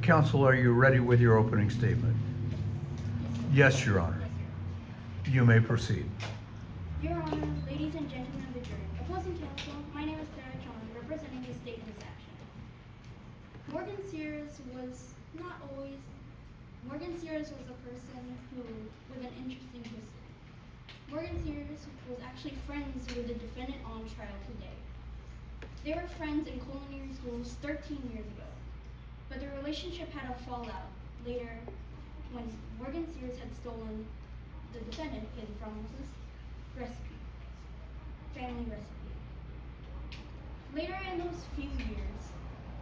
Counsel, are you ready with your opening statement? Yes, Your Honor. You may proceed. Your Honor, ladies and gentlemen of the jury, opposing counsel, my name is Clara Chong, representing the state in this action. Morgan Sears was a person with an interesting history. Morgan Sears was actually friends with the defendant on trial today. They were friends in culinary schools 13 years ago, but their relationship had a fallout later when Morgan Sears had stolen the defendant, Haley Fromos's family recipe. Later in those few years,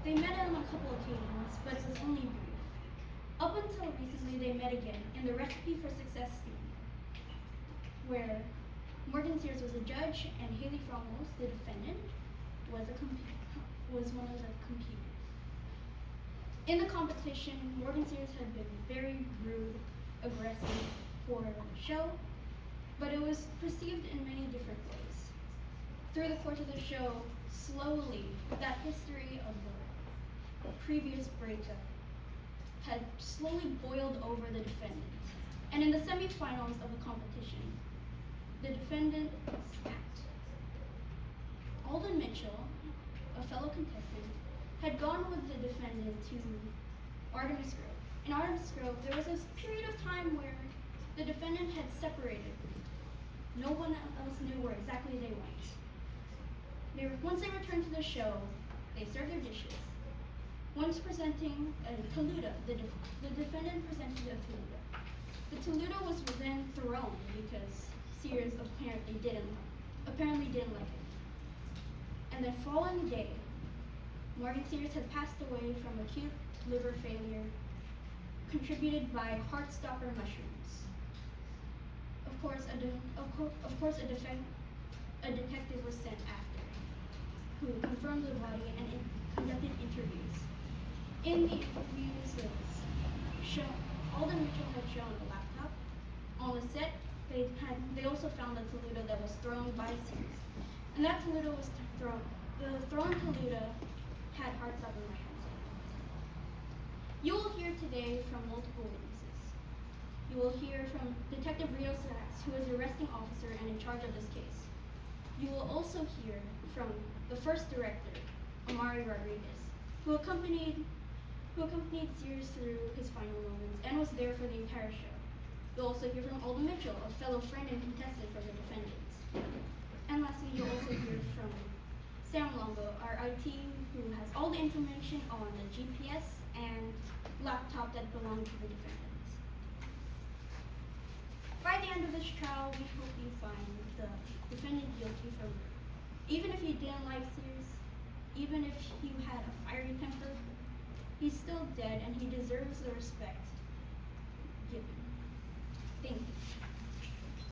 they met on a couple occasions, but it was only brief. Up until recently, they met again in the Recipe for Success scene, where Morgan Sears was a judge and Haley Fromos, the defendant, was one of the competitors. In the competition, Morgan Sears had been very rude, aggressive for the show, but it was perceived in many different ways. Through the course of the show, slowly, that history of the previous breakup had slowly boiled over the defendant. And in the semifinals of the competition, the defendant snapped. Alden Mitchell, a fellow contestant, had gone with the defendant to Artemis Grove. In Artemis Grove, there was this period of time where the defendant had separated. No one else knew where exactly they went. Once they returned to the show, they served their dishes. Once presenting a Toluta, the defendant presented a Toluta. The Toluta was then thrown because Sears apparently didn't like it. And the following day, Morgan Sears had passed away from acute liver failure contributed by heart-stopper mushrooms. Of course, a detective was sent after, who confirmed the body and conducted interviews. In the interviews, Alden Mitchell had shown a laptop. On the set, they also found a Toluta that was thrown by Sears. And that Toluta was thrown. The thrown Toluta had heart-stopper mushrooms in it. You will hear today from multiple witnesses. You will hear from Detective Rio Sachs, who is the arresting officer and in charge of this case. You will also hear from the first director, Amari Rodriguez, who accompanied Sears through his final moments and was there for the entire show. You'll also hear from Alden Mitchell, a fellow friend and contestant for the defendants. And lastly, you'll also hear from Sam Longo, our IT, who has all the information on the GPS and laptop that belonged to the defendants. By the end of this trial, we hope you find the defendant guilty for murder. Even if you didn't like Sears, even if you had a fiery temper, he's still dead and he deserves the respect given. Thank you.